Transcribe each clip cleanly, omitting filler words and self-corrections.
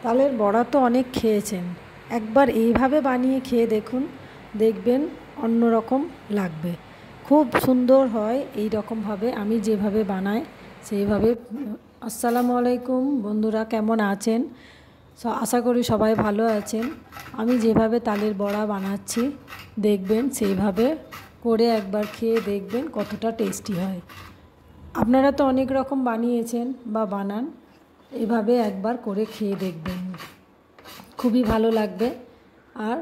তালের বড়া তো অনেক খেয়েছেন, একবার এইভাবে বানিয়ে খেয়ে দেখুন, দেখবেন অন্যরকম লাগবে। খুব সুন্দর হয় এই রকমভাবে, আমি যেভাবে বানাই সেইভাবে। আসসালামু আলাইকুম বন্ধুরা, কেমন আছেন? আশা করি সবাই ভালো আছেন। আমি যেভাবে তালের বড়া বানাচ্ছি দেখবেন, সেইভাবে করে একবার খেয়ে দেখবেন কতটা টেস্টি হয়। আপনারা তো অনেক রকম বানিয়েছেন বা বানান, এভাবে একবার করে খেয়ে দেখবেন, খুবই ভালো লাগবে। আর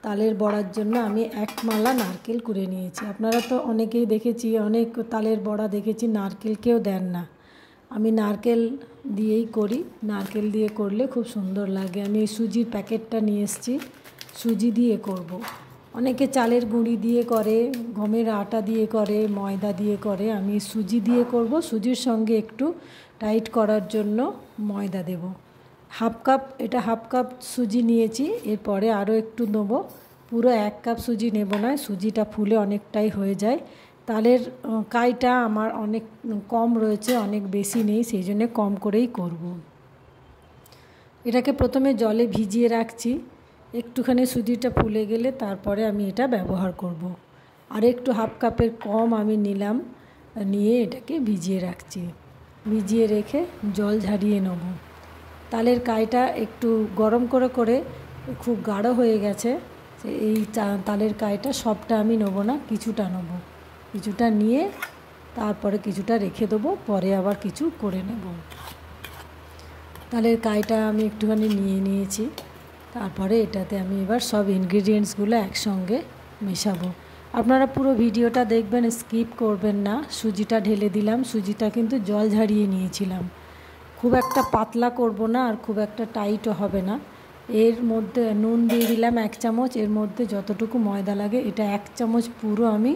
তালের বড়ার জন্য আমি এক মালা নারকেল কুড়ে নিয়েছি। আপনারা তো অনেকেই দেখেছি, অনেক তালের বড়া দেখেছি নারকেলকেও দেন না, আমি নারকেল দিয়েই করি। নারকেল দিয়ে করলে খুব সুন্দর লাগে। আমি সুজির প্যাকেটটা নিয়ে এসেছি, সুজি দিয়ে করব। অনেকে চালের গুঁড়ি দিয়ে করে, গমের আটা দিয়ে করে, ময়দা দিয়ে করে। আমি সুজি দিয়ে করব। সুজির সঙ্গে একটু টাইট করার জন্য ময়দা দেব। হাফ কাপ সুজি নিয়েছি, এরপরে আরও একটু নেবো। পুরো 1 কাপ সুজি নেব না, সুজিটা ফুলে অনেকটাই হয়ে যায়। তালের কাইটা আমার অনেক কম রয়েছে, অনেক বেশি নেই, সেই জন্যে কম করেই করব। এটাকে প্রথমে জলে ভিজিয়ে রাখছি, একটুখানি সুজিটা ফুলে গেলে তারপরে আমি এটা ব্যবহার করব। আর একটু হাফ কাপের কম আমি নিলাম, নিয়ে এটাকে ভিজিয়ে রাখছি। ভিজিয়ে রেখে জল ঝারিয়ে নেব। তালের কাইটা একটু গরম করে করে খুব গাঢ় হয়ে গেছে। এই তালের কাইটা সবটা আমি নেব না, কিছুটা নেব। কিছুটা নিয়ে তারপরে কিছুটা রেখে দেবো, পরে আবার কিছু করে নেব। তালের কাইটা আমি একটুখানি নিয়ে নিয়েছি, তারপরে এটাতে আমি এবার সব ইনগ্রিডিয়েন্টসগুলো একসঙ্গে মেশাবো। আপনারা পুরো ভিডিওটা দেখবেন, স্কিপ করবেন না। সুজিটা ঢেলে দিলাম, সুজিটা কিন্তু জল ঝারিয়ে নিয়েছিলাম। খুব একটা পাতলা করব না, আর খুব একটা টাইটও হবে না। এর মধ্যে নুন দিয়ে দিলাম 1 চামচ, এর মধ্যে যতটুকু ময়দা লাগে এটা 1 চামচ পুরো আমি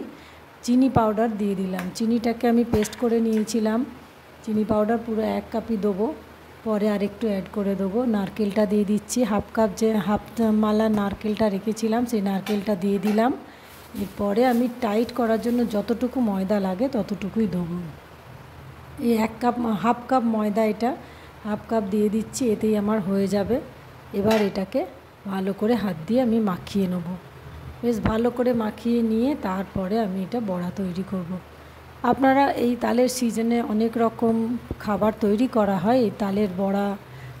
চিনি পাউডার দিয়ে দিলাম। চিনিটাকে আমি পেস্ট করে নিয়েছিলাম, চিনি পাউডার পুরো 1 কাপই দেবো, পরে আর একটু অ্যাড করে দেবো। নারকেলটা দিয়ে দিচ্ছি, হাফ মালা নারকেলটা রেখেছিলাম, সেই নারকেলটা দিয়ে দিলাম। এরপরে আমি টাইট করার জন্য যতটুকু ময়দা লাগে ততটুকুই দেবো। এই হাফ কাপ ময়দা, এটা হাফ কাপ দিয়ে দিচ্ছি, এতেই আমার হয়ে যাবে। এবার এটাকে ভালো করে হাত দিয়ে আমি মাখিয়ে নেব। বেশ ভালো করে মাখিয়ে নিয়ে তারপরে আমি এটা বড়া তৈরি করব। আপনারা এই তালের সিজনে অনেক রকম খাবার তৈরি করা হয়, এই তালের বড়া,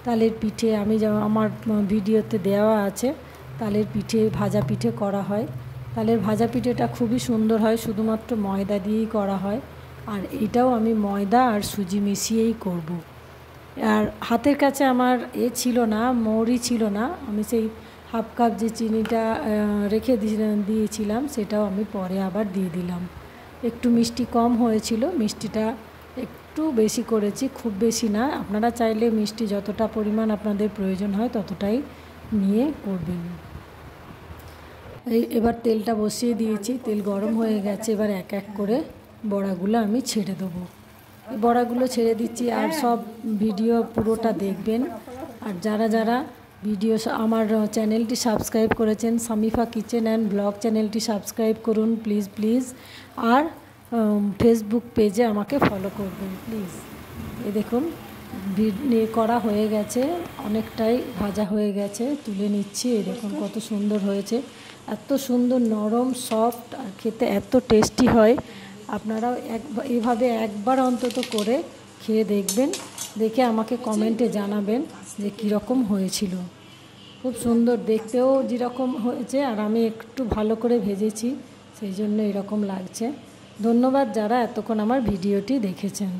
তালের পিঠে। আমি যেমন আমার ভিডিওতে দেওয়া আছে, তালের পিঠে, ভাজা পিঠে করা হয়। তালের ভাজা পিঠেটা খুবই সুন্দর হয়, শুধুমাত্র ময়দা দিয়েই করা হয়। আর এটাও আমি ময়দা আর সুজি মিশিয়েই করব। আর হাতের কাছে আমার ছিল না, মৌরি ছিল না, আমি সেই হাফ কাপ যে চিনিটা রেখে দিয়েছিলাম সেটাও আমি পরে আবার দিয়ে দিলাম। একটু মিষ্টি কম হয়েছিল, মিষ্টিটা একটু বেশি করেছি, খুব বেশি না। আপনারা চাইলে মিষ্টি যতটা পরিমাণ আপনাদের প্রয়োজন হয় ততটাই নিয়ে করবেন। এবার তেলটা বসিয়ে দিয়েছি, তেল গরম হয়ে গেছে। এবার এক এক করে বড়াগুলো আমি ছেড়ে দেবো। বড়াগুলো ছেড়ে দিচ্ছি, আর সব ভিডিও পুরোটা দেখবেন। আর যারা যারা আমার চ্যানেলটি সাবস্ক্রাইব করেছেন, সামিফা কিচেন অ্যান্ড ব্লগ চ্যানেলটি সাবস্ক্রাইব করুন প্লিজ। আর ফেসবুক পেজে আমাকে ফলো করবেন প্লিজ। এই দেখুন করা হয়ে গেছে, অনেকটাই ভাজা হয়ে গেছে, তুলে নিচ্ছি। এই দেখুন কত সুন্দর হয়েছে, এত সুন্দর নরম সফট, আর খেতে এত টেস্টি হয়। আপনারাও এভাবে একবার অন্তত করে খেয়ে দেখবেন, দেখে আমাকে কমেন্টে জানাবেন যে কীরকম হয়েছিল। খুব সুন্দর দেখতেও যেরকম হয়েছে, আর আমি একটু ভালো করে ভেজেছি, সেই জন্য এরকম লাগছে। ধন্যবাদ যারা এতক্ষণ আমার ভিডিওটি দেখেছেন।